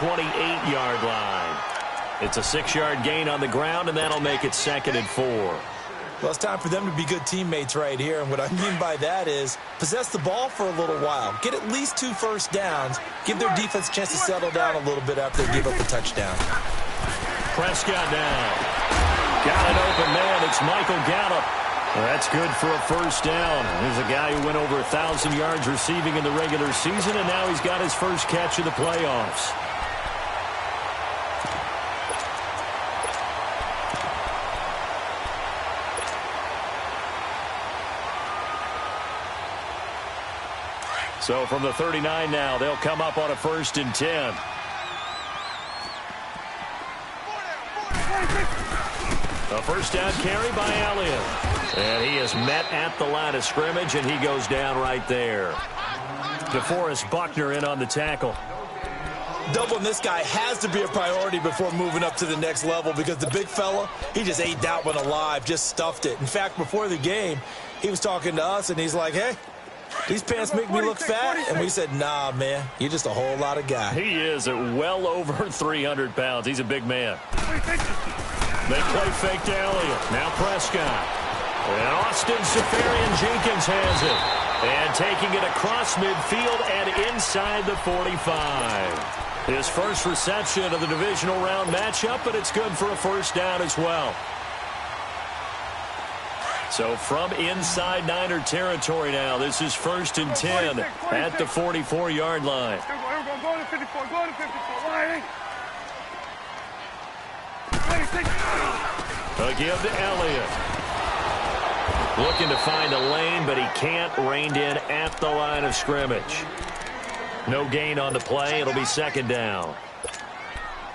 28-yard line. It's a 6-yard gain on the ground, and that'll make it 2nd and 4. Well, it's time for them to be good teammates right here. And what I mean by that is possess the ball for a little while. Get at least 2 first downs. Give their defense a chance to settle down a little bit after they give up a touchdown. Prescott now. Got an open man. It's Michael Gallup. Well, that's good for a first down. There's a guy who went over 1,000 yards receiving in the regular season, and now he's got his first catch of the playoffs. So from the 39 now, they'll come up on a 1st and 10. A first down carry by Elliott. And he is met at the line of scrimmage, and he goes down right there. DeForest Buckner in on the tackle. Doubling this guy has to be a priority before moving up to the next level because the big fella, he just ate that one alive, just stuffed it. In fact, before the game, he was talking to us, and he's like, hey, these pants make me look fat. And we said, nah, man, you're just a whole lot of guy. He is at well over 300 pounds. He's a big man. They play fake to Elliott. Now Prescott. And Austin Seferian-Jenkins has it. And taking it across midfield and inside the 45. His first reception of the divisional round matchup, but it's good for a first down as well. So from inside Niner territory now, this is 1st and 10 at the 44-yard line. Go to 54, go to 54. A give to Elliott. Looking to find a lane, but he can't. Reined in at the line of scrimmage. No gain on the play. It'll be 2nd down.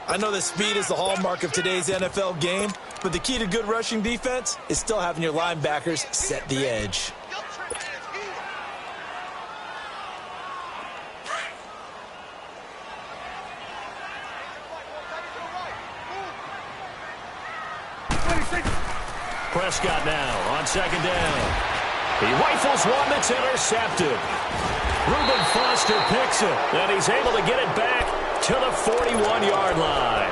I know that speed is the hallmark of today's NFL game, but the key to good rushing defense is still having your linebackers set the edge. Prescott now on 2nd down. He rifles one that's intercepted. Reuben Foster picks it, and he's able to get it back to the 41-yard line.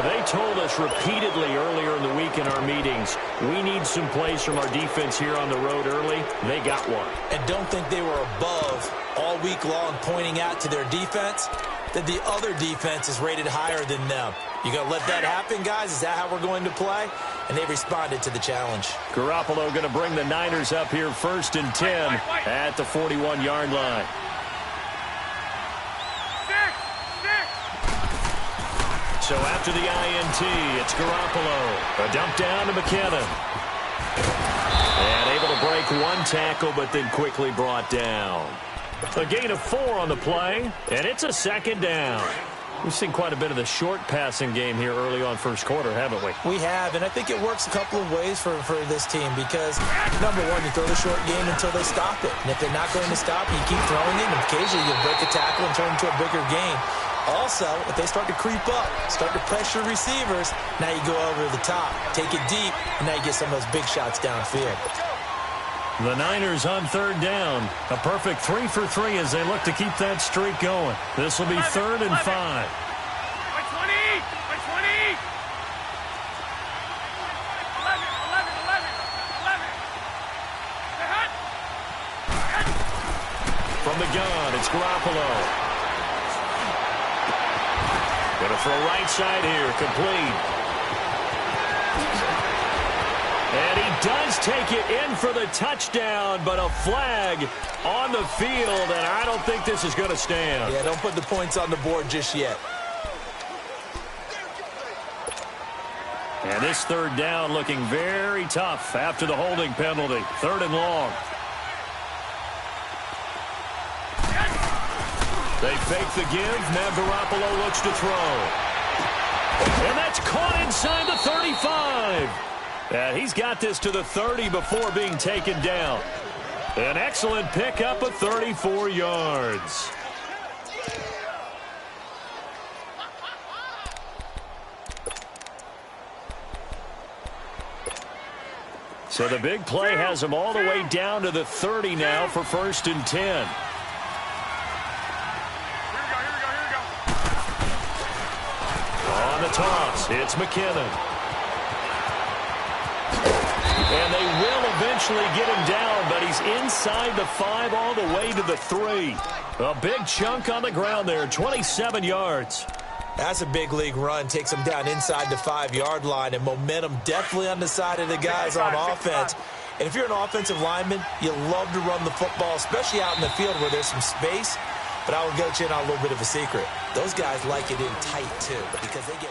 They told us repeatedly earlier in the week in our meetings, we need some plays from our defense here on the road early. They got one. And don't think they were above all week long pointing out to their defense that the other defense is rated higher than them. You going to let that happen, guys? Is that how we're going to play? And they responded to the challenge. Garoppolo going to bring the Niners up here 1st and 10 at the 41-yard line. So after the INT, it's Garoppolo. A dump down to McKinnon. And able to break one tackle, but then quickly brought down. A gain of 4 on the play, and it's a 2nd down. We've seen quite a bit of the short passing game here early on first quarter, haven't we? We have, and I think it works a couple of ways for this team because, number one, you throw the short game until they stop it. And if they're not going to stop it, you keep throwing it, and occasionally you break a tackle and turn it into a bigger game. Also, if they start to creep up, start to pressure receivers, now you go over the top, take it deep, and now you get some of those big shots downfield. The Niners on 3rd down. A perfect 3 for 3 as they look to keep that streak going. This will be 3rd and 5. By 20! By 20! 11! From the gun, it's Garoppolo. Going to throw right side here, complete. And he does take it in for the touchdown, but a flag on the field, and I don't think this is going to stand. Yeah, don't put the points on the board just yet. And this 3rd down looking very tough after the holding penalty. 3rd and long. They fake the give. Now Garoppolo looks to throw. And that's caught inside the 35. And he's got this to the 30 before being taken down. An excellent pickup of 34 yards. So the big play has him all the way down to the 30 now for 1st and 10. On the toss, it's McKinnon. And they will eventually get him down, but he's inside the 5 all the way to the 3. A big chunk on the ground there, 27 yards. That's a big league run. Takes him down inside the 5-yard line, and momentum definitely on the side of the guys on offense. And if you're an offensive lineman, you love to run the football, especially out in the field where there's some space. But I will get you in on a little bit of a secret. Those guys like it in tight, too, because they get...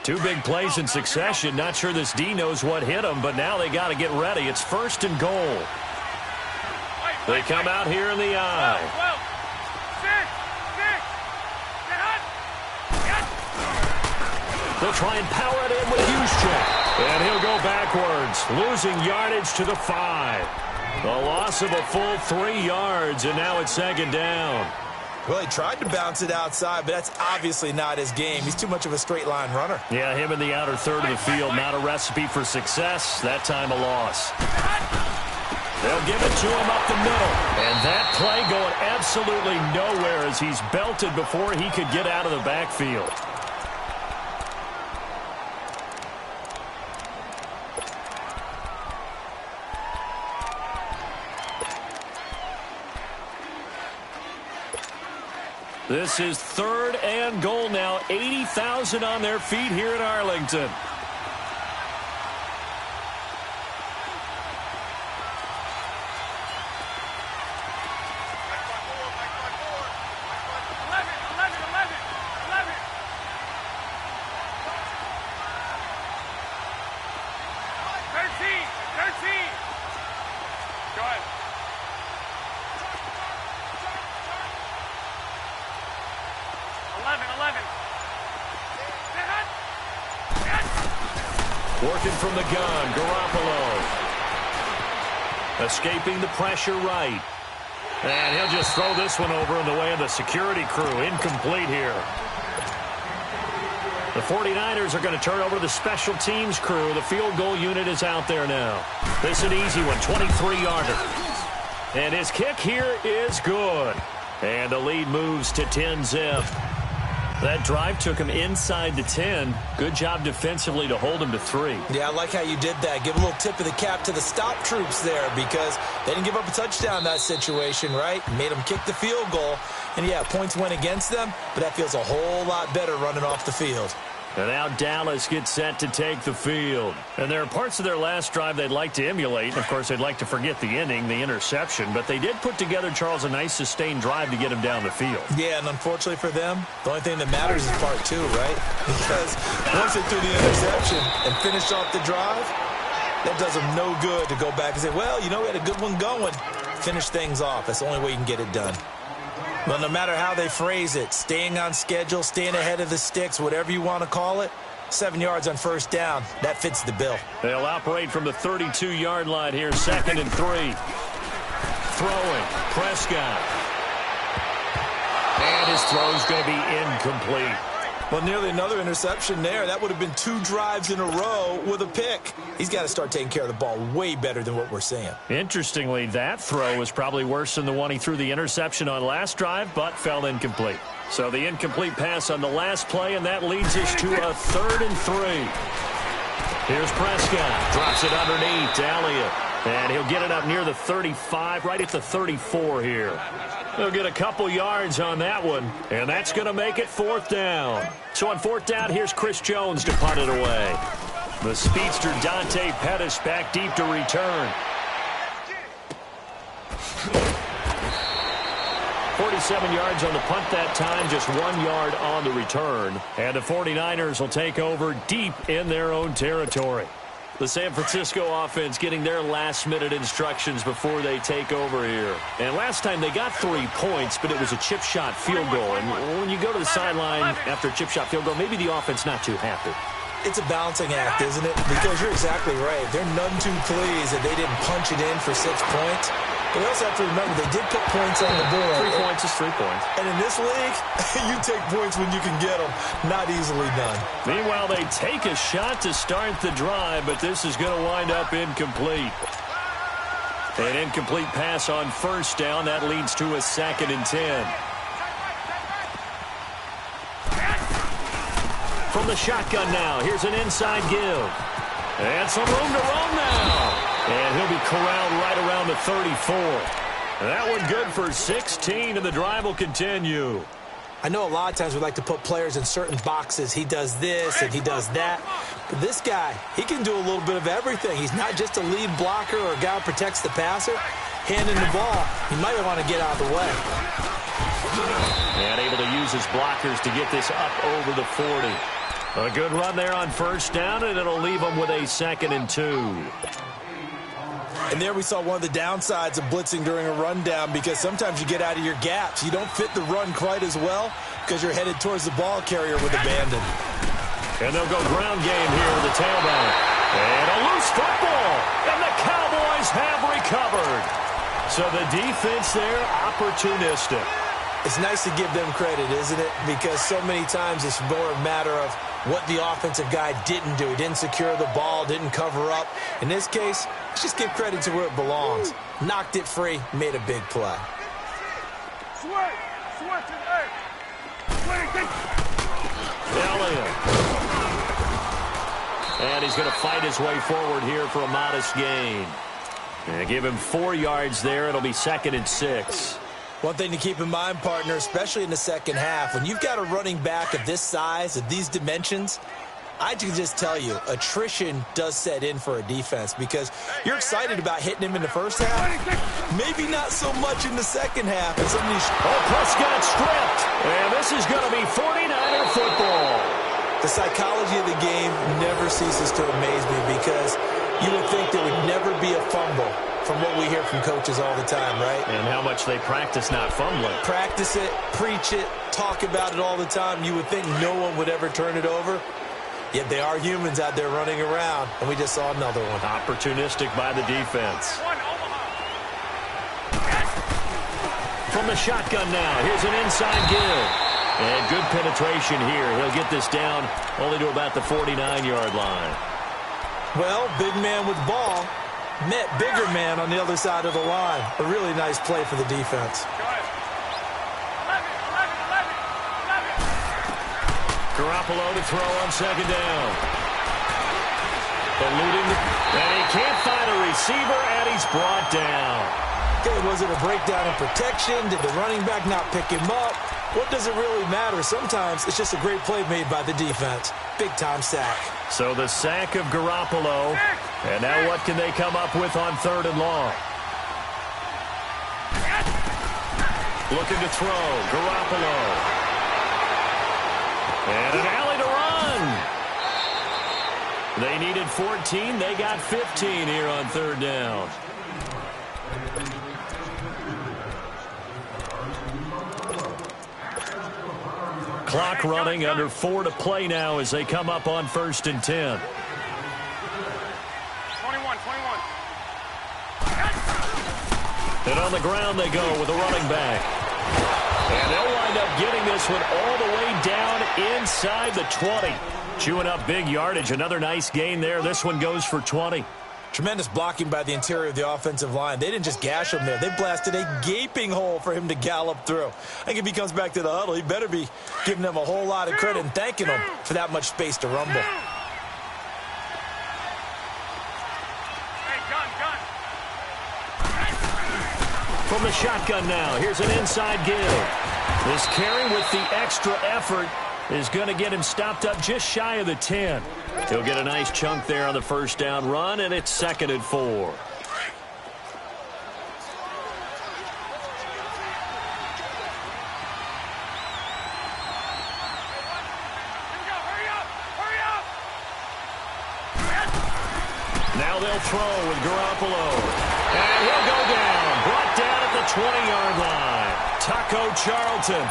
Two big plays in succession. Not sure this D knows what hit him, but now they got to get ready. It's 1st and goal. They come out here in the eye. 12. They'll try and power it in with Juszczyk. And he'll go backwards, losing yardage to the 5. A loss of a full 3 yards, and now it's 2nd down. Well, he tried to bounce it outside, but that's obviously not his game. He's too much of a straight-line runner. Yeah, him in the outer third of the field, not a recipe for success. That time a loss. They'll give it to him up the middle. And that play going absolutely nowhere as he's belted before he could get out of the backfield. This is 3rd and goal now. 80,000 on their feet here in Arlington. Working from the gun, Garoppolo. Escaping the pressure right. And he'll just throw this one over in the way of the security crew. Incomplete here. The 49ers are going to turn over to the special teams crew. The field goal unit is out there now. This is an easy one, 23-yarder. And his kick here is good. And the lead moves to 10-zip. That drive took him inside the 10. Good job defensively to hold him to 3. Yeah, I like how you did that. Give a little tip of the cap to the stop troops there because they didn't give up a touchdown in that situation, right? Made them kick the field goal. And, yeah, points went against them, but that feels a whole lot better running off the field. And now Dallas gets set to take the field. And there are parts of their last drive they'd like to emulate. And, of course, they'd like to forget the ending, the interception. But they did put together, Charles, a nice sustained drive to get him down the field. Yeah, and unfortunately for them, the only thing that matters is part 2, right? Because once they threw the interception and finished off the drive, that does them no good to go back and say, well, you know, we had a good one going. Finish things off. That's the only way you can get it done. But no matter how they phrase it, staying on schedule, staying ahead of the sticks, whatever you want to call it, 7 yards on 1st down, that fits the bill. They'll operate from the 32-yard line here, 2nd and 3. Throwing, Prescott. And his throw's going to be incomplete. Well, nearly another interception there. That would have been 2 drives in a row with a pick. He's got to start taking care of the ball way better than what we're seeing. Interestingly, that throw was probably worse than the one he threw the interception on last drive, but fell incomplete. So the incomplete pass on the last play, and that leads us to a 3rd and 3. Here's Prescott. Drops it underneath to Elliott. And he'll get it up near the 35, right at the 34 here. They'll get a couple yards on that one, and that's going to make it 4th down. So on 4th down, here's Chris Jones to punt it away. The speedster Dante Pettis back deep to return. 47 yards on the punt that time, just 1 yard on the return. And the 49ers will take over deep in their own territory. The San Francisco offense getting their last-minute instructions before they take over here. And last time they got 3 points, but it was a chip shot field goal. And when you go to the sideline after a chip shot field goal, maybe the offense not too happy. It's a balancing act, isn't it? Because you're exactly right. They're none too pleased that they didn't punch it in for 6 points. But we also have to remember they did put points on the board. 3 points is 3 points. And in this league, you take points when you can get them. Not easily done. Meanwhile, they take a shot to start the drive, but this is going to wind up incomplete. An incomplete pass on first down. That leads to a 2nd and 10. From the shotgun now, here's an inside give. And some room to run now. And he'll be corralled right around the 34. That one good for 16, and the drive will continue. I know a lot of times we like to put players in certain boxes. He does this and he does that. But this guy, he can do a little bit of everything. He's not just a lead blocker or a guy who protects the passer. Handing the ball, he might want to get out of the way. And able to use his blockers to get this up over the 40. A good run there on first down, and it'll leave him with a 2nd and 2. And there we saw one of the downsides of blitzing during a rundown, because sometimes you get out of your gaps. You don't fit the run quite as well because you're headed towards the ball carrier with abandon. And they'll go ground game here with the tailback. And a loose football. And the Cowboys have recovered. So the defense there, opportunistic. It's nice to give them credit, isn't it? Because so many times it's more a matter of what the offensive guy didn't do. He didn't secure the ball, didn't cover up. In this case, let's just give credit to where it belongs. Knocked it free, made a big play. Elliott. And he's going to fight his way forward here for a modest gain. And give him 4 yards there. It'll be 2nd and 6. One thing to keep in mind, partner, especially in the second half, when you've got a running back of this size, of these dimensions, I can just tell you, attrition does set in for a defense, because you're excited about hitting him in the first half. Maybe not so much in the second half. And Prescott stripped. And this is going to be 49er football. The psychology of the game never ceases to amaze me, because you would think there would never be a fumble from what we hear from coaches all the time, right? And how much they practice not fumbling. Practice it, preach it, talk about it all the time. You would think no one would ever turn it over. Yet they are humans out there running around, and we just saw another one. Opportunistic by the defense. From the shotgun now, here's an inside give. And good penetration here. He'll get this down only to about the 49-yard line. Well, big man with ball met bigger man on the other side of the line. A really nice play for the defense. Garoppolo to throw on 2nd down. Eluding, and he can't find a receiver, and he's brought down. Okay, was it a breakdown in protection? Did the running back not pick him up? What does it really matter? Sometimes it's just a great play made by the defense. Big-time sack. So the sack of Garoppolo. And now what can they come up with on 3rd and long? Looking to throw. Garoppolo. And an alley to run. They needed 14. They got 15 here on 3rd down. Clock running, under 4 to play now as they come up on 1st and 10. 21. And on the ground they go with a running back. And they'll wind up getting this one all the way down inside the 20. Chewing up big yardage. Another nice gain there. This one goes for 20. Tremendous blocking by the interior of the offensive line. They didn't just gash him there. They blasted a gaping hole for him to gallop through. I think if he comes back to the huddle, he better be giving them a whole lot of credit and thanking them for that much space to rumble. From the shotgun now, here's an inside give. This carry with the extra effort is going to get him stopped up just shy of the 10. He'll get a nice chunk there on the 1st down run, and it's 2nd and 4. Now they'll throw with Garoppolo. And he'll go down. Brought down at the 20-yard line. Taco Charlton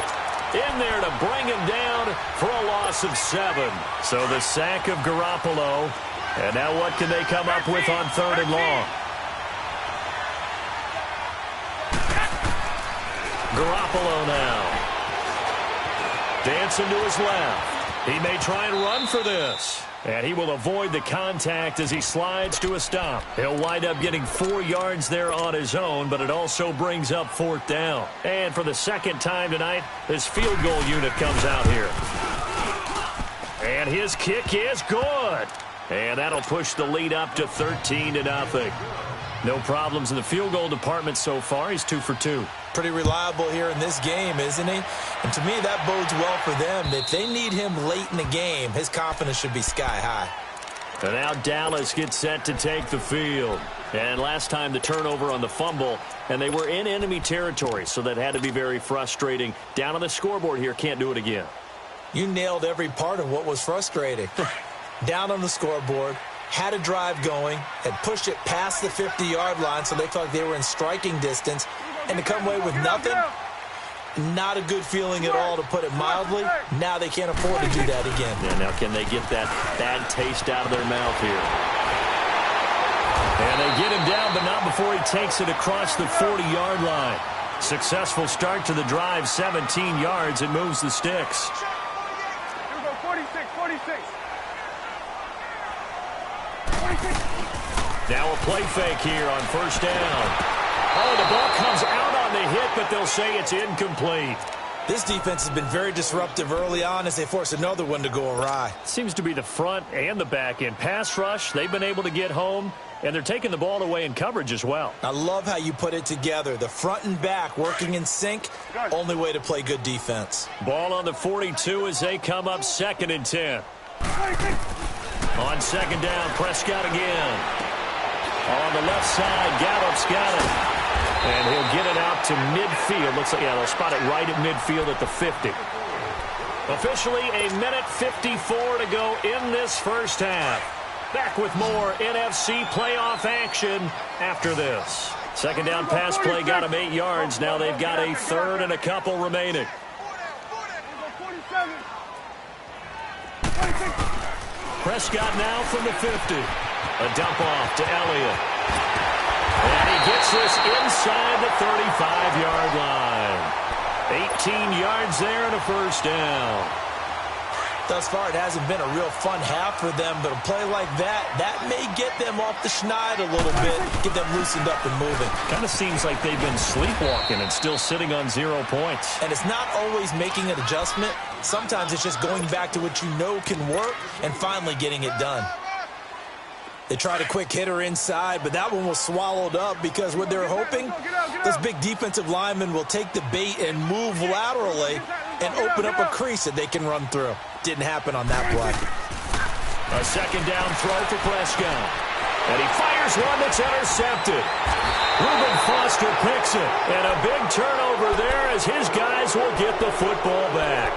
in there to bring him down for a loss of 7. So the sack of Garoppolo. And now what can they come up with on 3rd and long? Garoppolo now. Dancing to his left. He may try and run for this. And he will avoid the contact as he slides to a stop. He'll wind up getting 4 yards there on his own, but it also brings up 4th down. And for the second time tonight, this field goal unit comes out here. And his kick is good. And that'll push the lead up to 13-0. No problems in the field goal department so far. He's 2 for 2. Pretty reliable here in this game, isn't he? And to me, that bodes well for them. If they need him late in the game, his confidence should be sky high. And now Dallas gets set to take the field. And last time the turnover on the fumble, and they were in enemy territory, so that had to be very frustrating. Down on the scoreboard here, can't do it again. You nailed every part of what was frustrating. Down on the scoreboard, had a drive going, had pushed it past the 50-yard line so they thought they were in striking distance, and to come away with nothing, not a good feeling at all, to put it mildly. Now they can't afford to do that again. Yeah, now can they get that bad taste out of their mouth here? And they get him down, but not before he takes it across the 40-yard line. Successful start to the drive, 17 yards, and moves the sticks. Here we go, 46, 46. Now a play fake here on 1st down. Oh, the ball comes out on the hit, but they'll say it's incomplete. This defense has been very disruptive early on as they force another one to go awry. Seems to be the front and the back end. Pass rush, they've been able to get home, and they're taking the ball away in coverage as well. I love how you put it together. The front and back working in sync, only way to play good defense. Ball on the 42 as they come up 2nd and 10. On 2nd down, Prescott again. On the left side, Gallup's got it. And he'll get it out to midfield. Looks like, yeah, they'll spot it right at midfield at the 50. Officially, 1:54 to go in this first half. Back with more NFC playoff action after this. 2nd down pass play got him 8 yards. Now they've got a 3rd and a couple remaining. Prescott now from the 50. A dump off to Elliott. And he gets this inside the 35-yard line. 18 yards there and a 1st down. Thus far, it hasn't been a real fun half for them, but a play like that may get them off the schneid a little bit, get them loosened up and moving. Kind of seems like they've been sleepwalking and still sitting on 0 points. And it's not always making an adjustment. Sometimes it's just going back to what you know can work and finally getting it done. They tried a quick hitter inside, but that one was swallowed up because what they're hoping, those big defensive linemen will take the bait and move laterally and open up a crease that they can run through. Didn't happen on that play. A 2nd down throw for Prescott. And he fires one that's intercepted. Reuben Foster picks it. And a big turnover there as his guys will get the football back.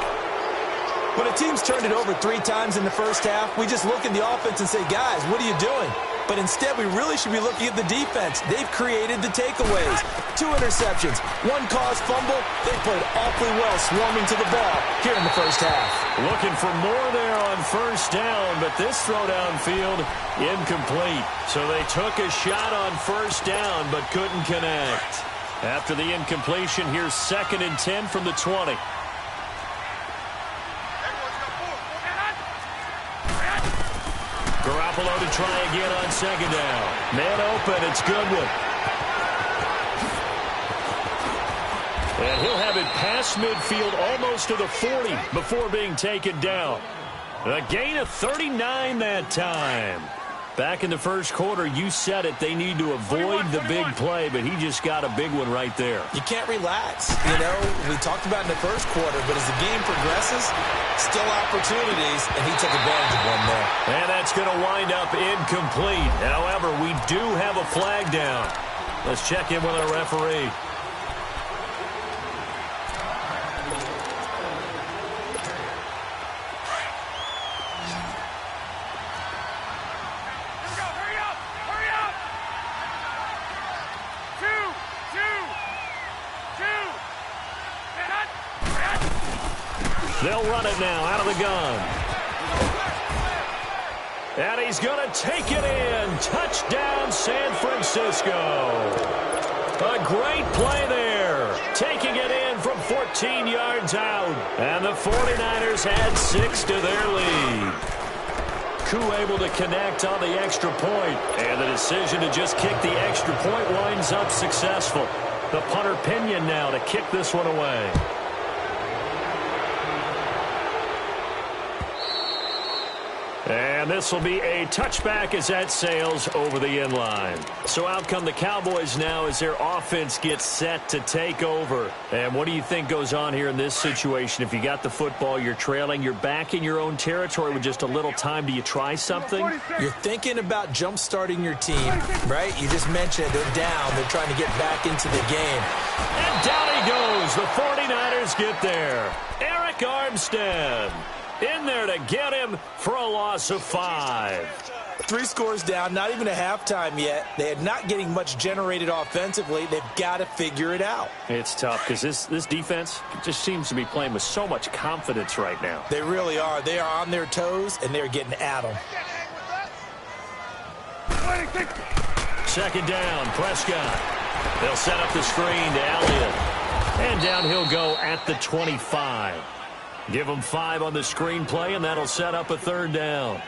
When a team's turned it over 3 times in the first half, we just look at the offense and say, guys, what are you doing? But instead, we really should be looking at the defense. They've created the takeaways. 2 interceptions, 1 caused fumble. They played awfully well swarming to the ball here in the first half. Looking for more there on 1st down, but this throw downfield incomplete. So they took a shot on 1st down, but couldn't connect. After the incompletion, here's 2nd and 10 from the 20. Garoppolo to try again on 2nd down. Man open, it's Goodwin. And he'll have it past midfield almost to the 40 before being taken down. A gain of 39 that time. Back in the first quarter, you said it, they need to avoid the big play, but he just got a big one right there. You can't relax. You know, we talked about in the first quarter, but as the game progresses, still opportunities, and he took advantage of one there. And that's going to wind up incomplete. However, we do have a flag down. Let's check in with our referee. They'll run it now out of the gun. And he's going to take it in. Touchdown, San Francisco. A great play there. Taking it in from 14 yards out. And the 49ers add 6 to their lead. Koo able to connect on the extra point. And the decision to just kick the extra point winds up successful. The punter Pinion now to kick this one away. And this will be a touchback as that sails over the end line. So out come the Cowboys now as their offense gets set to take over. And what do you think goes on here in this situation? If you got the football, you're trailing, you're back in your own territory with just a little time. Do you try something? You're thinking about jump-starting your team, right? You just mentioned they're down. They're trying to get back into the game. And down he goes. The 49ers get there. Eric Armstead in there to get him for a loss of 5. 3 scores down, not even a halftime yet. They are not getting much generated offensively. They've got to figure it out. It's tough because this defense just seems to be playing with so much confidence right now. They really are. They are on their toes, and they're getting at them. Second down, Prescott. They'll set up the screen to Elliott. And down he'll go at the 25. Give them 5 on the screenplay, and that'll set up a third down.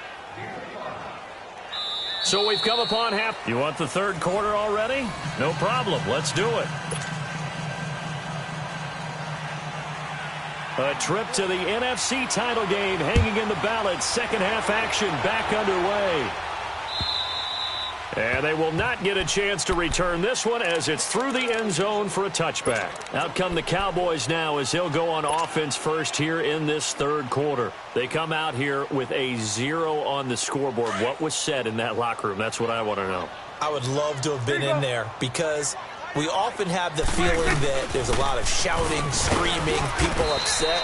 So we've come upon half. You want the third quarter already? No problem. Let's do it. A trip to the NFC title game hanging in the balance. Second half action back underway. And they will not get a chance to return this one as it's through the end zone for a touchback. Out come the Cowboys now as they'll go on offense first here in this third quarter. They come out here with a 0 on the scoreboard. What was said in that locker room? That's what I want to know. I would love to have been in there because we often have the feeling that there's a lot of shouting, screaming, people upset.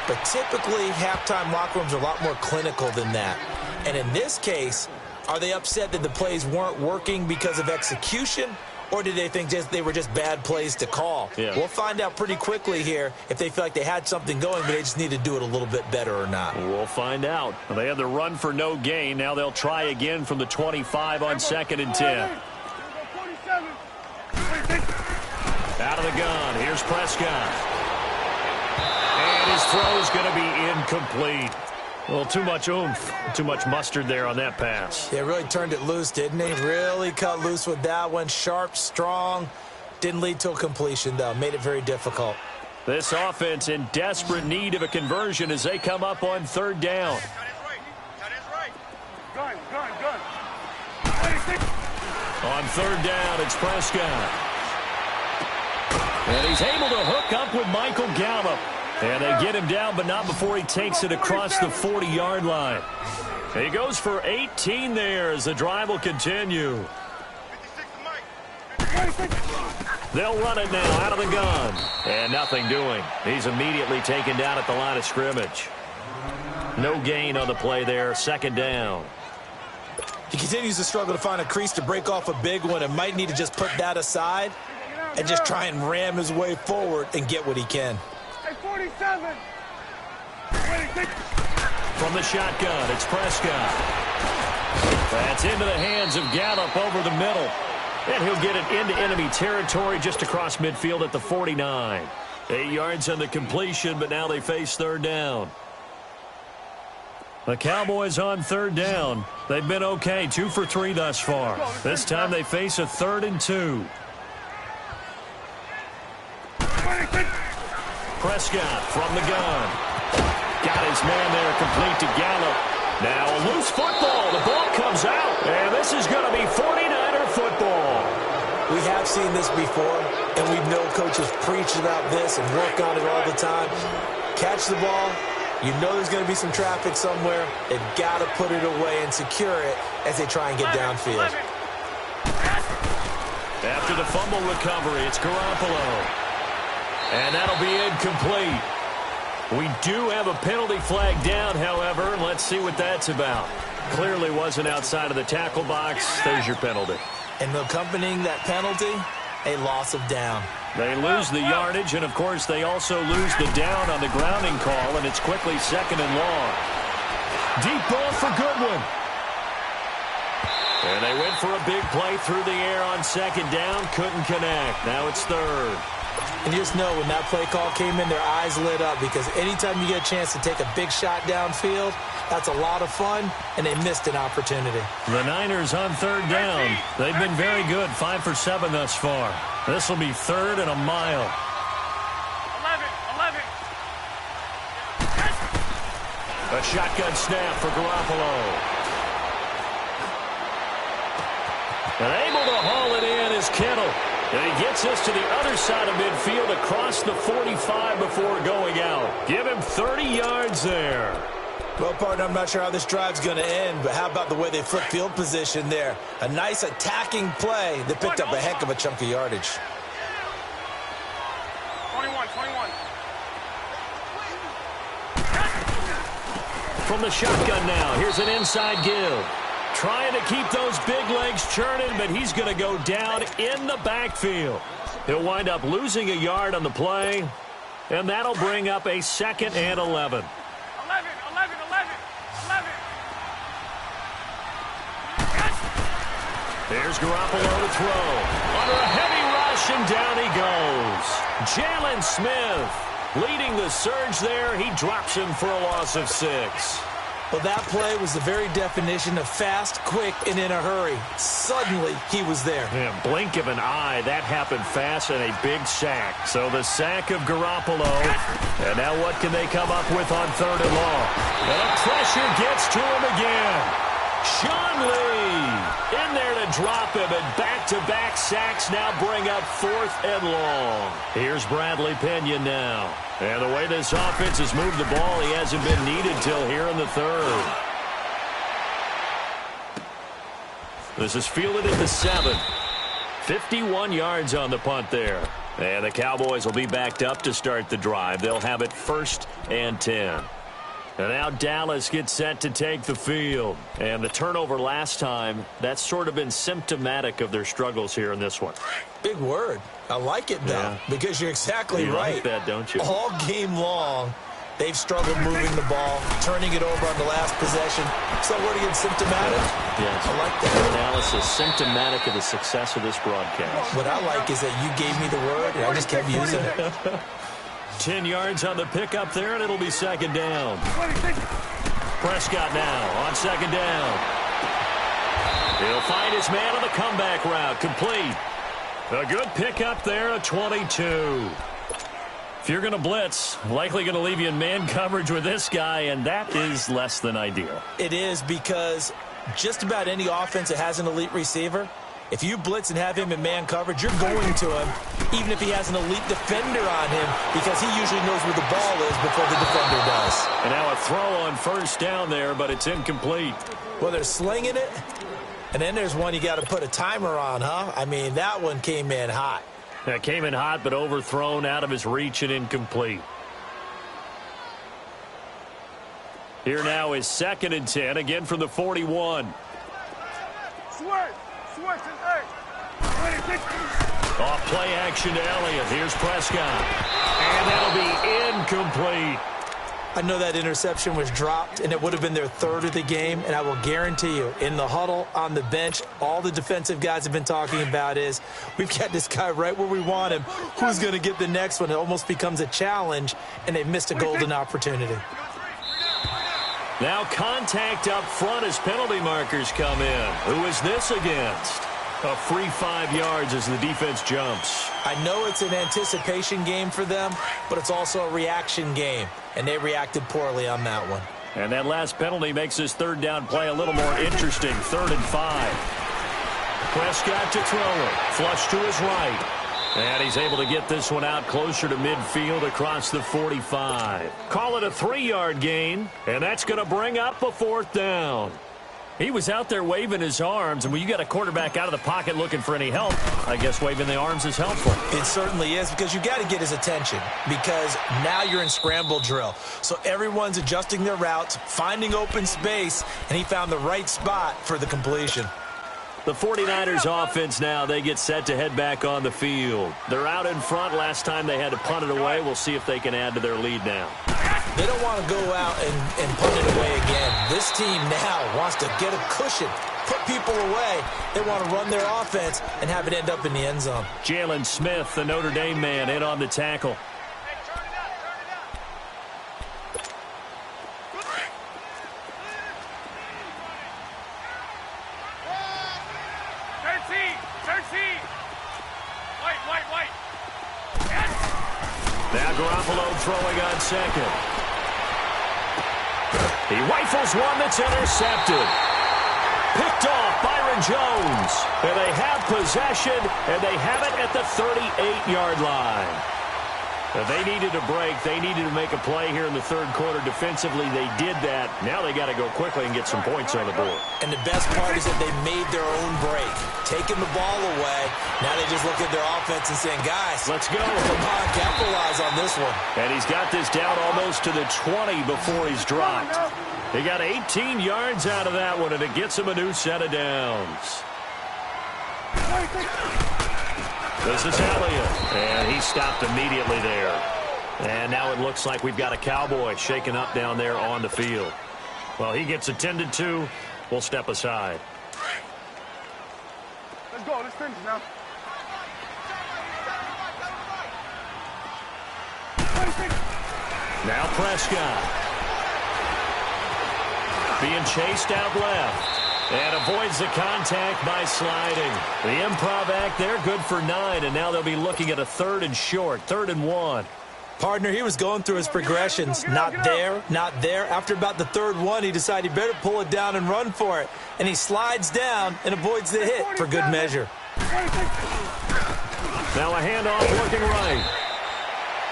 But typically, halftime locker rooms are a lot more clinical than that. And in this case, are they upset that the plays weren't working because of execution, or did they think they were just bad plays to call? Yeah. We'll find out pretty quickly here if they feel like they had something going, but they just need to do it a little bit better or not. We'll find out. They had the run for no gain. Now they'll try again from the 25 on 2nd and 10. Out of the gun. Here's Prescott. And his throw is going to be incomplete. Well, too much oomph, too much mustard there on that pass. Yeah, really turned it loose, didn't he? Really cut loose with that one. Sharp, strong. Didn't lead to a completion, though. Made it very difficult. This offense in desperate need of a conversion as they come up on third down. Gun. On third down, it's Prescott. And he's able to hook up with Michael Gallup. And they get him down, but not before he takes it across the 40-yard line. He goes for 18 there as the drive will continue. They'll run it now out of the gun. And nothing doing. He's immediately taken down at the line of scrimmage. No gain on the play there. Second down. He continues to struggle to find a crease to break off a big one and might need to just put that aside and just try and ram his way forward and get what he can. 47. From the shotgun, it's Prescott. That's into the hands of Gallup over the middle. And he'll get it into enemy territory just across midfield at the 49. 8 yards on the completion, but now they face third down. The Cowboys on third down. They've been okay, 2 for 3 thus far. This time they face a 3rd and 2. Prescott from the gun. Got his man there complete to Gallup. Now a loose football. The ball comes out. And this is going to be 49er football. We have seen this before, and we know coaches preach about this and work on it all the time. Catch the ball. You know there's going to be some traffic somewhere. They've got to put it away and secure it as they try and get downfield. After the fumble recovery, it's Garoppolo. And that'll be incomplete. We do have a penalty flag down, however. Let's see what that's about. Clearly wasn't outside of the tackle box. There's your penalty. And accompanying that penalty, a loss of down. They lose the yardage, and, of course, they also lose the down on the grounding call, and it's quickly 2nd and long. Deep ball for Goodwin. And they went for a big play through the air on second down. Couldn't connect. Now it's third. And you just know when that play call came in, their eyes lit up because anytime you get a chance to take a big shot downfield, that's a lot of fun, and they missed an opportunity. The Niners on third down. They've been very good, 5 for 7 thus far. This will be third and a mile. 11. A shotgun snap for Garoppolo. And able to haul it in is Kittle. And he gets us to the other side of midfield across the 45 before going out. Give him 30 yards there. Well, partner, I'm not sure how this drive's going to end, but how about the way they flipped field position there? A nice attacking play that picked up a heck of a chunk of yardage. 21. From the shotgun now, here's an inside give. Trying to keep those big legs churning, but he's going to go down in the backfield. He'll wind up losing a yard on the play, and that'll bring up a 2nd and 11. 11. There's Garoppolo to throw. Under a heavy rush, and down he goes. Jalen Smith leading the surge there. He drops him for a loss of 6. Well, that play was the very definition of fast, quick, and in a hurry. Suddenly, he was there. Yeah, blink of an eye. That happened fast and a big sack. So the sack of Garoppolo. And now what can they come up with on third and long? And the pressure gets to him again. Sean Lee in there to drop him, and back-to-back sacks now bring up 4th and long. Here's Bradley Pinion now. And the way this offense has moved the ball, he hasn't been needed till here in the third. This is fielded at the 7. 51 yards on the punt there. And the Cowboys will be backed up to start the drive. They'll have it 1st and 10. And now Dallas gets set to take the field. And the turnover last time, that's sort of been symptomatic of their struggles here in this one. Big word. I like it, though, because you're exactly right. You like that, don't you? All game long, they've struggled moving the ball, turning it over on the last possession. So word again, symptomatic? Yes. I like that. Analysis symptomatic of the success of this broadcast. What I like is that you gave me the word, and I just kept using it. 10 yards on the pickup there, and it'll be 2nd down. Prescott now on 2nd down. He'll find his man on the comeback route. Complete. A good pickup there at 22. If you're going to blitz, likely going to leave you in man coverage with this guy, and that is less than ideal. It is, because just about any offense that has an elite receiver, if you blitz and have him in man coverage, you're going to him, even if he has an elite defender on him, because he usually knows where the ball is before the defender does. And now a throw on 1st down there, but it's incomplete. Well, they're slinging it, and then there's one you got to put a timer on, huh? I mean, that one came in hot. That came in hot, but overthrown, out of his reach, and incomplete. Here now is 2nd and 10, again from the 41. Off play action to Elliott. Here's Prescott. And that'll be incomplete. I know that interception was dropped, and it would have been their 3rd of the game, and I will guarantee you, in the huddle, on the bench, all the defensive guys have been talking about is, we've got this guy right where we want him. Who's going to get the next one? It almost becomes a challenge, and they've missed a golden opportunity. Now contact up front as penalty markers come in. Who is this against? A free 5 yards as the defense jumps. I know it's an anticipation game for them, but it's also a reaction game, and they reacted poorly on that one. And that last penalty makes this 3rd down play a little more interesting. 3rd and 5. Prescott to throw it. Flush to his right. And he's able to get this one out closer to midfield across the 45. Call it a 3-yard gain, and that's going to bring up a 4th down. He was out there waving his arms, and when you got a quarterback out of the pocket looking for any help, I guess waving the arms is helpful. It certainly is, because you got to get his attention, because now you're in scramble drill. So everyone's adjusting their routes, finding open space, and he found the right spot for the completion. The 49ers offense now, they get set to head back on the field. They're out in front. Last time they had to punt it away. We'll see if they can add to their lead now. They don't want to go out and punt it away again. This team now wants to get a cushion put people away. They want to run their offense and have it end up in the end zone. Jalen Smith, the Notre Dame man, in on the tackle. Now Garoppolo throwing on second. He rifles one that's intercepted. Picked off Byron Jones. And they have possession, and they have it at the 38-yard line. They needed a break. They needed to make a play here in the third quarter. Defensively, they did that. Now they got to go quickly and get some points on the board. And the best part is that they made their own break. Taking the ball away. Now they just look at their offense and saying, guys, let's go. Come on, capitalize on this one. And he's got this down almost to the 20 before he's dropped. He got 18 yards out of that one, and it gets him a new set of downs. This is Elliott, and he stopped immediately there. And now it looks like we've got a Cowboy shaken up down there on the field. Well, he gets attended to. We'll step aside. Let's go. Let's finish now. Now Prescott. Being chased out left. And avoids the contact by sliding. The improv act there, good for 9, and now they'll be looking at a 3rd and short, 3rd and 1. Partner, he was going through his progressions. Not there, not there. After about the 3rd one, he decided he better pull it down and run for it. And he slides down and avoids the hit for good measure. Now a handoff looking right.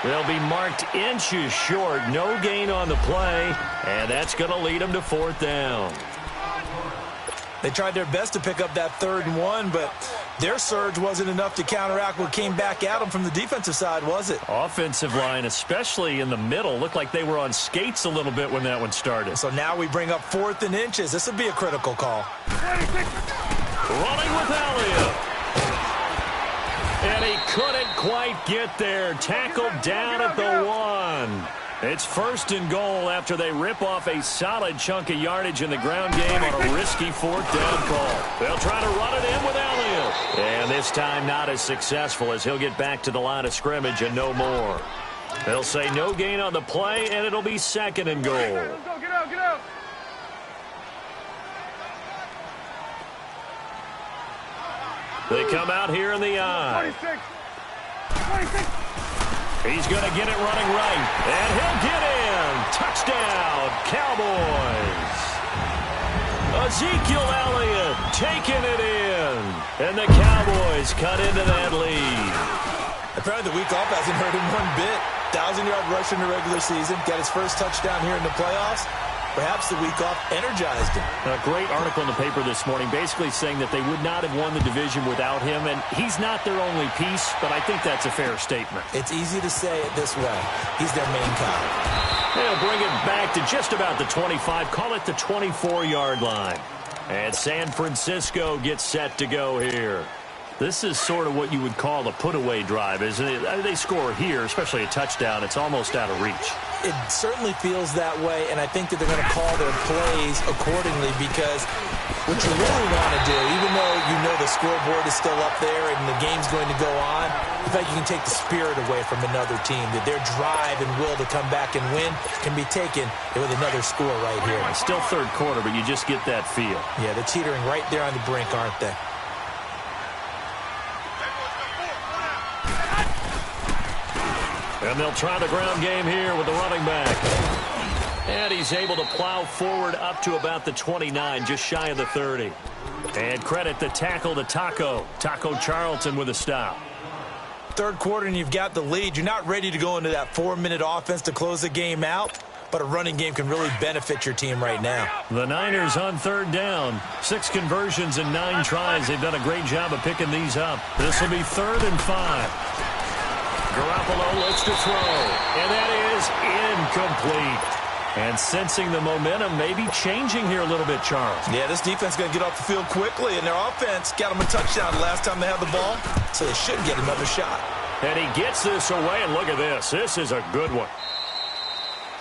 They'll be marked inches short. No gain on the play, and that's going to lead them to 4th down. They tried their best to pick up that 3rd and 1, but their surge wasn't enough to counteract what came back at them from the defensive side, was it? Offensive line, especially in the middle, looked like they were on skates a little bit when that one started. So now we bring up 4th and inches. This would be a critical call. Running with Elliott. And he couldn't quite get there. Tackled down at the 1. It's 1st and goal after they rip off a solid chunk of yardage in the ground game on a risky 4th down call. They'll try to run it in with Elliott. And this time not as successful as he'll get back to the line of scrimmage and no more. They'll say no gain on the play, and it'll be 2nd and goal. Let's go. Get out, get out. They come out here in the eye. 26. He's going to get it running right, and he'll get in. Touchdown, Cowboys. Ezekiel Elliott taking it in, and the Cowboys cut into that lead. Apparently the week off hasn't hurt him one bit. 1,000-yard rush in the regular season, got his first touchdown here in the playoffs. Perhaps the week off energized him. A great article in the paper this morning basically saying that they would not have won the division without him, and he's not their only piece, but I think that's a fair statement. It's easy to say it this way. He's their main guy. They'll bring it back to just about the 25, call it the 24-yard line. And San Francisco gets set to go here. This is sort of what you would call a put-away drive, isn't it? They score here, especially a touchdown. It's almost out of reach. It certainly feels that way, and I think that they're going to call their plays accordingly because what you really want to do, even though you know the scoreboard is still up there and the game's going to go on, in fact, you can take the spirit away from another team, that their drive and will to come back and win can be taken with another score right here. It's still third quarter, but you just get that feel. Yeah, they're teetering right there on the brink, aren't they? And they'll try the ground game here with the running back. And he's able to plow forward up to about the 29, just shy of the 30. And credit the tackle to Taco Charlton with a stop. Third quarter and you've got the lead. You're not ready to go into that 4-minute offense to close the game out, but a running game can really benefit your team right now. The Niners on third down. 6 conversions and 9 tries. They've done a great job of picking these up. This will be 3rd and 5. Garoppolo looks to throw, and that is incomplete. And sensing the momentum maybe changing here a little bit, Charles. Yeah, this defense is going to get off the field quickly, and their offense got them a touchdown the last time they had the ball, so they should get another shot. And he gets this away, and look at this. This is a good one.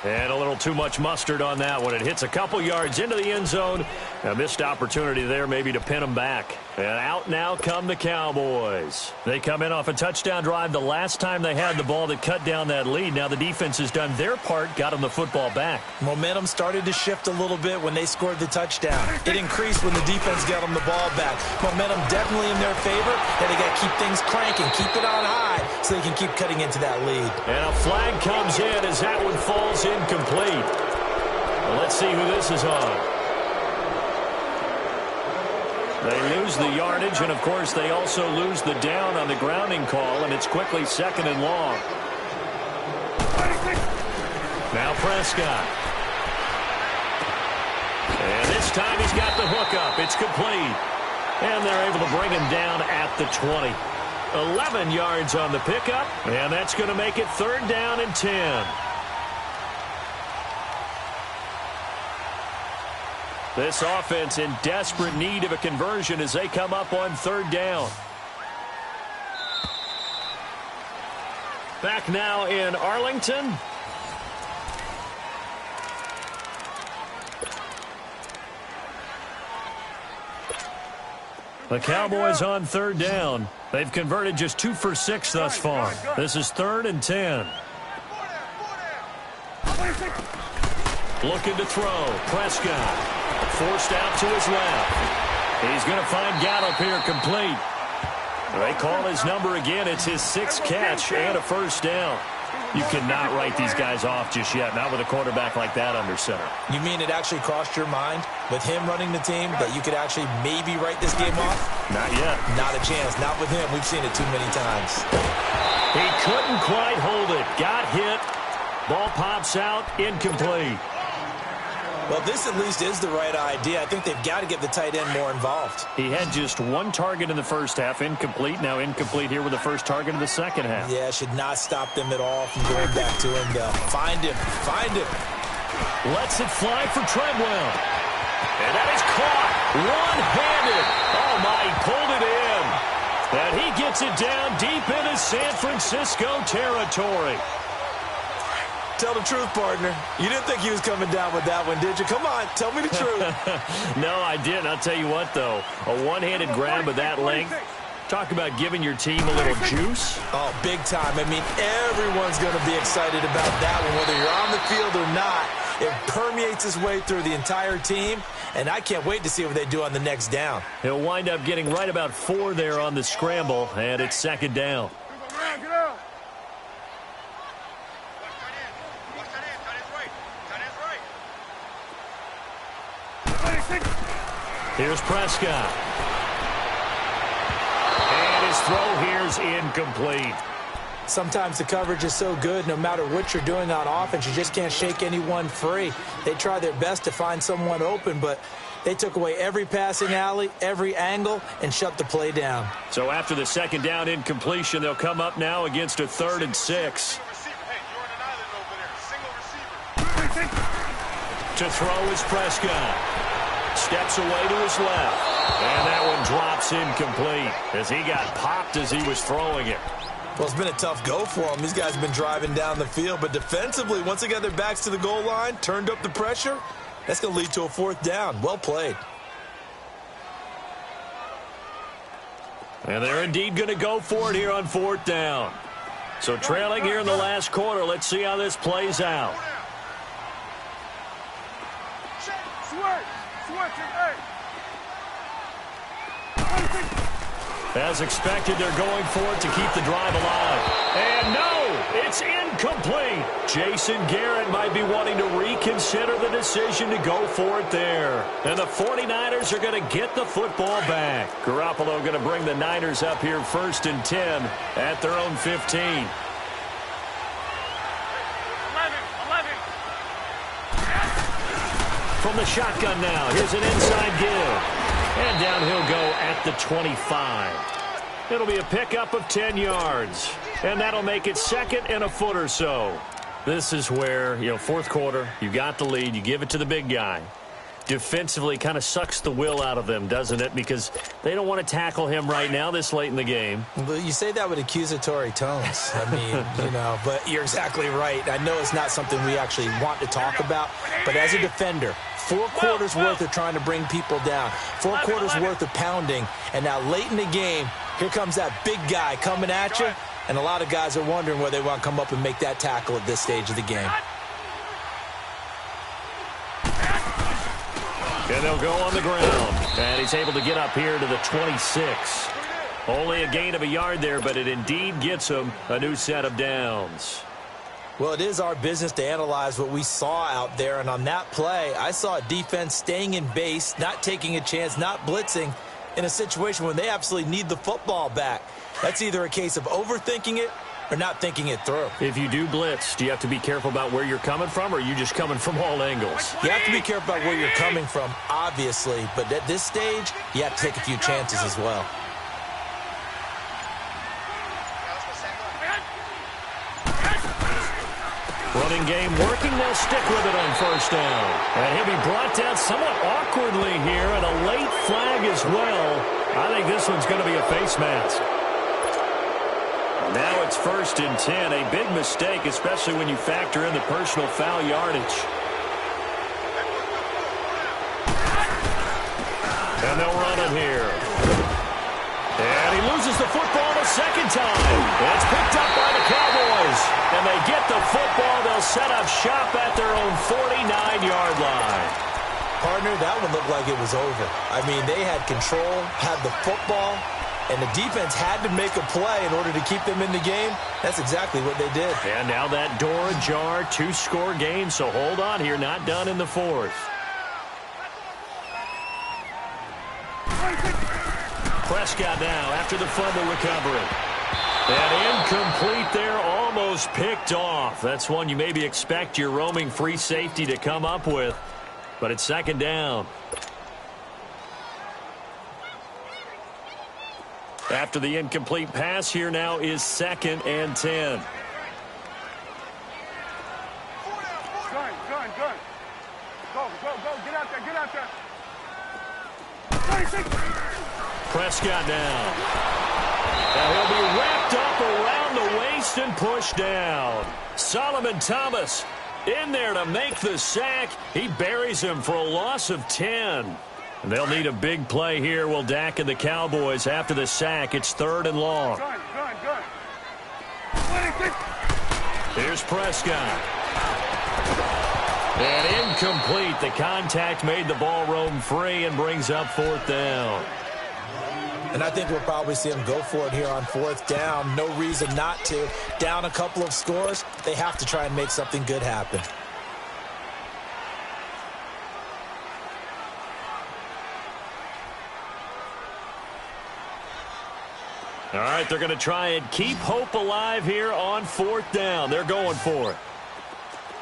And a little too much mustard on that one. It hits a couple yards into the end zone. A missed opportunity there maybe to pin them back. And out now come the Cowboys. They come in off a touchdown drive the last time they had the ball that cut down that lead. Now the defense has done their part, got them the football back. Momentum started to shift a little bit when they scored the touchdown. It increased when the defense got them the ball back. Momentum definitely in their favor. And they got to keep things cranking, keep it on high so they can keep cutting into that lead. And a flag comes in as that one falls incomplete. Well, let's see who this is on. They lose the yardage, and, of course, they also lose the down on the grounding call, and it's quickly 2nd and long. Now Prescott. And this time he's got the hook up. It's complete. And they're able to bring him down at the 20. 11 yards on the pickup, and that's going to make it 3rd down and 10. This offense in desperate need of a conversion as they come up on 3rd down. Back now in Arlington. The Cowboys on 3rd down. They've converted just 2 for 6 thus far. This is 3rd and 10. Looking to throw. Prescott. Forced out to his left. He's going to find Gallup here complete. They call his number again. It's his 6th catch and a 1st down. You cannot write these guys off just yet, not with a quarterback like that under center. You mean it actually crossed your mind with him running the team that you could actually maybe write this game off? Not yet. Not a chance. Not with him. We've seen it too many times. He couldn't quite hold it. Got hit. Ball pops out. Incomplete. Well, this at least is the right idea. I think they've got to get the tight end more involved. He had just 1 target in the first half. Incomplete. Now incomplete here with the first target in the second half. Yeah, should not stop them at all from going back to him, though. Find him. Find him. Lets it fly for Treadwell. And that is caught. One-handed. Oh, my, he pulled it in. And he gets it down deep into San Francisco territory. Tell the truth, partner. You didn't think he was coming down with that one, did you? Come on, tell me the truth. No, I didn't. I'll tell you what, though. A one-handed grab of that length. Talk about giving your team a little juice. Oh, big time. I mean, everyone's going to be excited about that one, whether you're on the field or not. It permeates its way through the entire team, and I can't wait to see what they do on the next down. He'll wind up getting right about 4 there on the scramble, and it's 2nd down. Here's Prescott. And his throw here's incomplete. Sometimes the coverage is so good, no matter what you're doing on offense, you just can't shake anyone free. They try their best to find someone open, but they took away every passing alley, every angle, and shut the play down. So after the 2nd down incompletion, they'll come up now against a 3rd and 6. To throw is Prescott. Steps away to his left. And that one drops incomplete as he got popped as he was throwing it. Well, it's been a tough go for them. These guys have been driving down the field, but defensively, once they got their backs to the goal line, turned up the pressure, that's going to lead to a 4th down. Well played. And they're indeed going to go for it here on 4th down. So trailing here in the last quarter, let's see how this plays out. As expected, they're going for it to keep the drive alive. And no, it's incomplete. Jason Garrett might be wanting to reconsider the decision to go for it there. And the 49ers are going to get the football back. Garoppolo going to bring the Niners up here 1st and 10 at their own 15. 11. From the shotgun now, here's an inside give. And down he'll go at the 25. It'll be a pickup of 10 yards. And that'll make it 2nd and a foot or so. This is where, 4th quarter, you got the lead, you give it to the big guy. defensively kind of sucks the will out of them, doesn't it? Because they don't want to tackle him right now this late in the game. Well, you say that with accusatory tones. I mean, you know, but you're exactly right. I know it's not something we actually want to talk about, but as a defender, 4 quarters worth of trying to bring people down, 4 quarters worth of pounding, and now late in the game, here comes that big guy coming at you, and a lot of guys are wondering where they want to come up and make that tackle at this stage of the game. And they'll go on the ground. And he's able to get up here to the 26. Only a gain of a yard there, but it indeed gets him a new set of downs. Well, it is our business to analyze what we saw out there, and on that play, I saw a defense staying in base, not taking a chance, not blitzing in a situation when they absolutely need the football back. That's either a case of overthinking it or not thinking it through. If you do blitz, do you have to be careful about where you're coming from, or are you just coming from all angles? You have to be careful about where you're coming from, obviously, but at this stage, you have to take a few chances as well. Running game working, they'll stick with it on first down. And he'll be brought down somewhat awkwardly here, and a late flag as well. I think this one's going to be a face mask. Now it's 1st and 10, a big mistake, especially when you factor in the personal foul yardage. And they'll run it here. And he loses the football a second time. It's picked up by the Cowboys. And they get the football. They'll set up shop at their own 49-yard line. Partner, that one looked like it was over. I mean, they had control, had the football, and the defense had to make a play in order to keep them in the game. That's exactly what they did. And now that door ajar, 2-score game, so hold on here, not done in the 4th. Prescott now after the fumble recovery. And incomplete there, almost picked off. That's one you maybe expect your roaming free safety to come up with, but it's 2nd down. After the incomplete pass, here now is 2nd and 10. Gun. Go, get out there. Prescott now. And he'll be wrapped up around the waist and pushed down. Solomon Thomas in there to make the sack. He buries him for a loss of 10. And they'll need a big play here, will Dak and the Cowboys after the sack. It's 3rd and long. Gun. Here's Prescott. And incomplete. The contact made the ball roam free and brings up 4th down. And I think we'll probably see them go for it here on 4th down. No reason not to. Down a couple of scores, they have to try and make something good happen. All right, they're going to try and keep hope alive here on 4th down. They're going for it.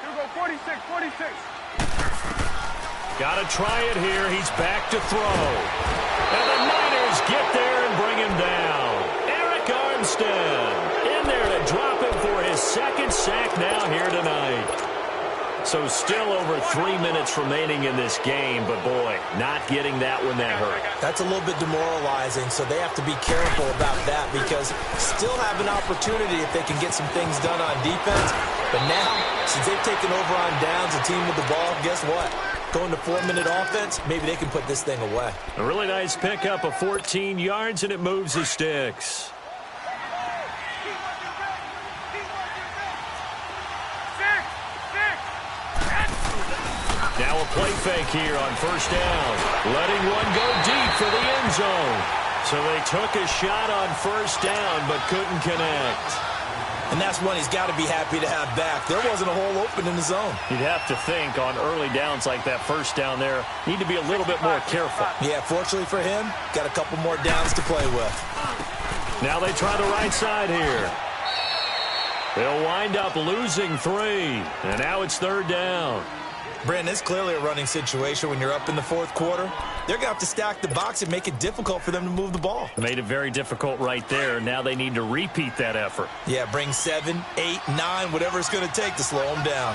Here we go, 46. Got to try it here. He's back to throw. And the Niners get there and bring him down. Eric Armstead in there to drop him for his 2nd sack now here tonight. So still over 3 minutes remaining in this game, but boy, not getting that one that hurt. That's a little bit demoralizing, so they have to be careful about that because still have an opportunity if they can get some things done on defense. But now, since they've taken over on downs, a team with the ball, guess what? Going to 4-minute offense, maybe they can put this thing away. A really nice pickup of 14 yards, and it moves the sticks. Now a play fake here on 1st down. Letting one go deep for the end zone. So they took a shot on 1st down, but couldn't connect. And that's one he's got to be happy to have back. There wasn't a hole open in the zone. You'd have to think on early downs like that 1st down there, need to be a little bit more careful. Yeah, fortunately for him, got a couple more downs to play with. Now they try the right side here. They'll wind up losing 3. And now it's 3rd down. Brandon, it's clearly a running situation when you're up in the 4th quarter. They're going to have to stack the box and make it difficult for them to move the ball. Made it very difficult right there. Now they need to repeat that effort. Yeah, bring 7, 8, 9, whatever it's going to take to slow them down.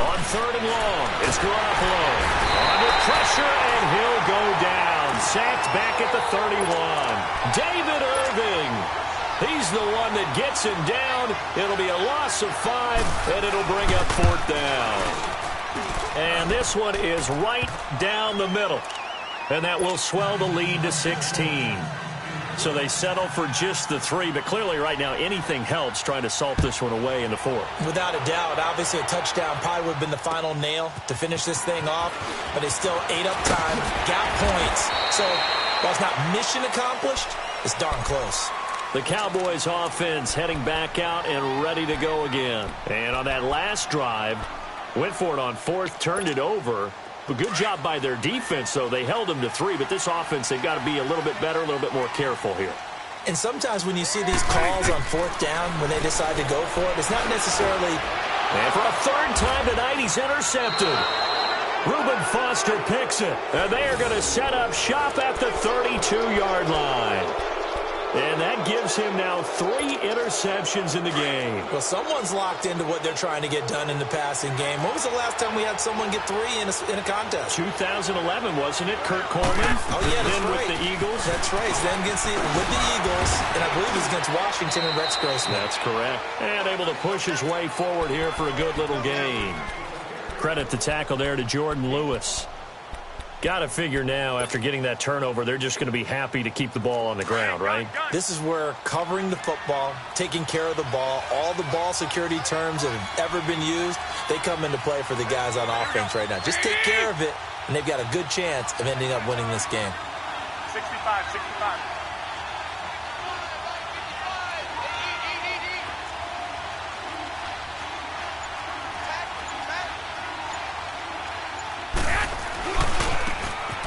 On on 3rd and long. It's Garoppolo under pressure, and he'll go down. Sacked back at the 31. David Irving. He's the one that gets him down. It'll be a loss of 5, and it'll bring up 4th down. And this one is right down the middle. And that will swell the lead to 16. So they settle for just the 3, but clearly right now anything helps trying to salt this one away in the 4th. Without a doubt, obviously a touchdown probably would have been the final nail to finish this thing off, but they still ate up time, got points. So while it's not mission accomplished, it's darn close. The Cowboys offense heading back out and ready to go again. And on that last drive, went for it on 4th, turned it over. But good job by their defense, though. They held them to 3, but this offense, they've got to be a little bit better, a little bit more careful here. And sometimes when you see these calls on 4th down, when they decide to go for it, it's not necessarily... And for a 3rd time tonight, he's intercepted. Reuben Foster picks it, and they are going to set up shop at the 32-yard line. And that gives him now 3 interceptions in the game. Well, someone's locked into what they're trying to get done in the passing game. When was the last time we had someone get 3 in a contest? 2011, wasn't it? Kurt Coleman. Oh, yeah, that's then right. with the Eagles. That's right. Then with the Eagles, and I believe it was against Washington and Rex Grossman. That's correct. And able to push his way forward here for a good little gain. Credit the tackle there to Jordan Lewis. Got to figure now, after getting that turnover, they're just going to be happy to keep the ball on the ground, right? This is where covering the football, taking care of the ball, all the ball security terms that have ever been used, they come into play for the guys on offense right now. Just take care of it, and they've got a good chance of ending up winning this game. 65.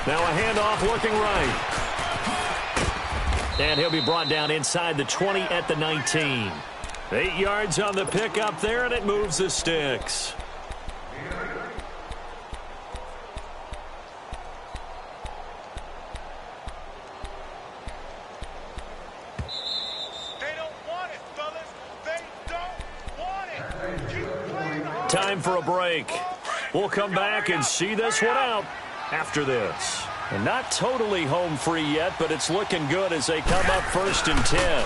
Now a handoff looking right. And he'll be brought down inside the 20 at the 19. 8 yards on the pickup there, and it moves the sticks. They don't want it, fellas. They don't want it. Keep playing hard. Time for a break. We'll come back and see this one out after this. And not totally home free yet, but it's looking good as they come up 1st and 10.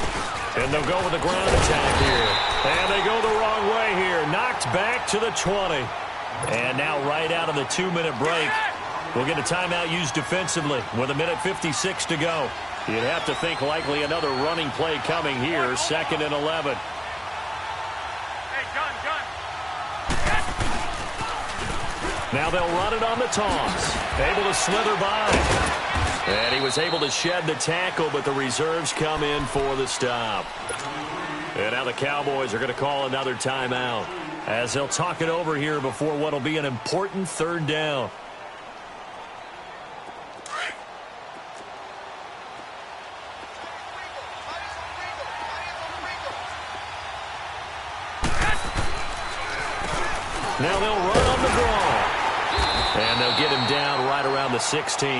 And they'll go with a ground attack here. And they go the wrong way here. Knocked back to the 20. And now right out of the 2-minute break, we'll get a timeout used defensively with 1:56 to go. You'd have to think likely another running play coming here, 2nd and 11. Hey, gun. Now they'll run it on the toss. Able to slither by. And he was able to shed the tackle, but the reserves come in for the stop. And now the Cowboys are going to call another timeout as they'll talk it over here before what will be an important 3rd down. Now they'll run on the draw. And they'll get him down right around the 16.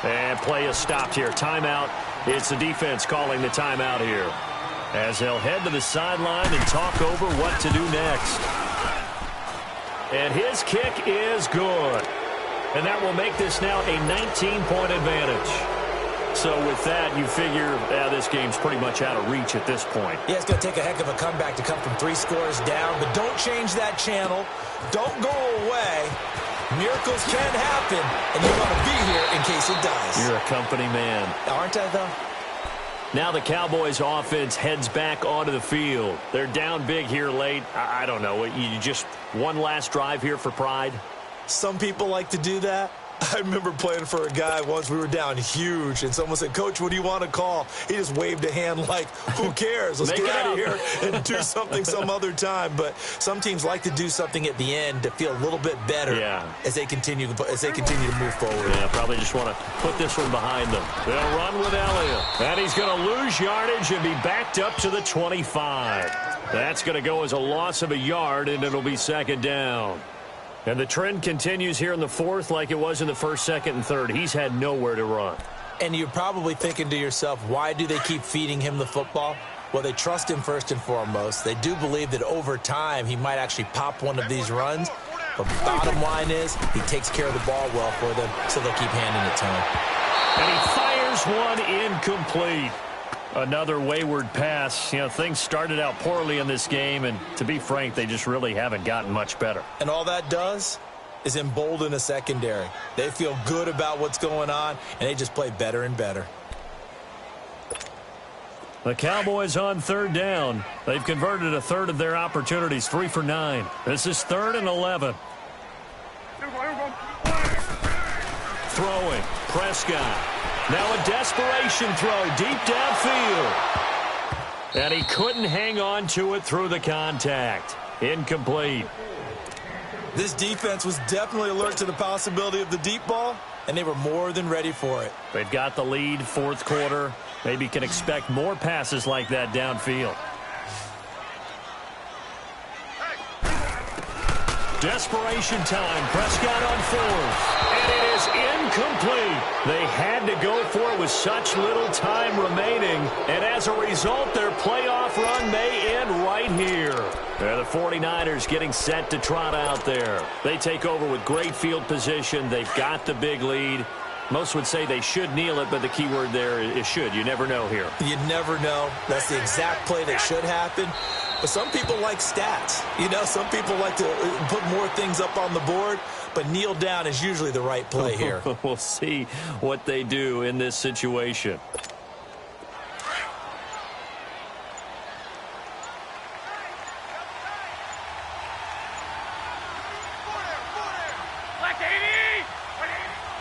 And play is stopped here. Timeout. It's the defense calling the timeout here, as they'll head to the sideline and talk over what to do next. And his kick is good. And that will make this now a 19-point advantage. So with that, you figure this game's pretty much out of reach at this point. Yeah, it's going to take a heck of a comeback to come from 3 scores down, but don't change that channel. Don't go away. Miracles can happen, and you want to be here in case it does. You're a company man. Aren't I, though? Now the Cowboys offense heads back onto the field. They're down big here late. I don't know. You just one last drive here for pride? Some people like to do that. I remember playing for a guy once. We were down huge, and someone said, "Coach, what do you want to call?" He just waved a hand like, who cares? Let's get out of here and do something some other time. But some teams like to do something at the end to feel a little bit better as they continue to move forward. Yeah, probably just want to put this one behind them. They'll run with Elliott, and he's going to lose yardage and be backed up to the 25. That's going to go as a loss of a yard, and it'll be 2nd down. And the trend continues here in the 4th like it was in the 1st, 2nd, and 3rd. He's had nowhere to run. And you're probably thinking to yourself, why do they keep feeding him the football? Well, they trust him first and foremost. They do believe that over time he might actually pop one of these runs. But bottom line is he takes care of the ball well for them, so they'll keep handing it to him. And he fires one incomplete. Another wayward pass. You know, things started out poorly in this game, and to be frank, they just really haven't gotten much better. And all that does is embolden a secondary. They feel good about what's going on, and they just play better and better. The Cowboys on third down. They've converted a third of their opportunities, 3 for 9. This is 3rd and 11. Throwing, Prescott. Now a desperation throw deep downfield. And he couldn't hang on to it through the contact. Incomplete. This defense was definitely alert to the possibility of the deep ball, and they were more than ready for it. They've got the lead, 4th quarter. Maybe can expect more passes like that downfield. Desperation time. Prescott on 4th. And it is incomplete. They had to go for it with such little time remaining. And as a result, their playoff run may end right here. The 49ers getting set to trot out there. They take over with great field position. They've got the big lead. Most would say they should kneel it, but the key word there is should. You never know here. You never know. That's the exact play that should happen. But some people like stats. You know, some people like to put more things up on the board, but kneel down is usually the right play here. We'll see what they do in this situation.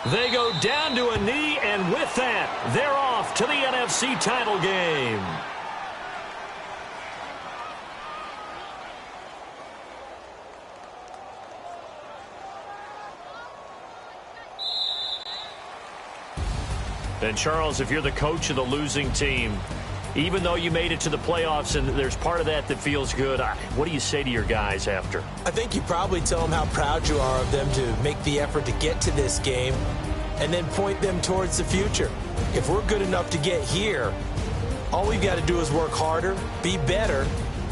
They go down to a knee, and with that, they're off to the NFC title game. And Charles, if you're the coach of the losing team, even though you made it to the playoffs and there's part of that that feels good, what do you say to your guys after? I think you probably tell them how proud you are of them to make the effort to get to this game and then point them towards the future. If we're good enough to get here, all we've got to do is work harder, be better,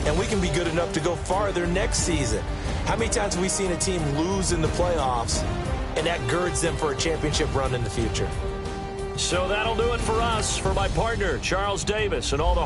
and we can be good enough to go farther next season. How many times have we seen a team lose in the playoffs, and that girds them for a championship run in the future? So that'll do it for us. For my partner, Charles Davis, and all the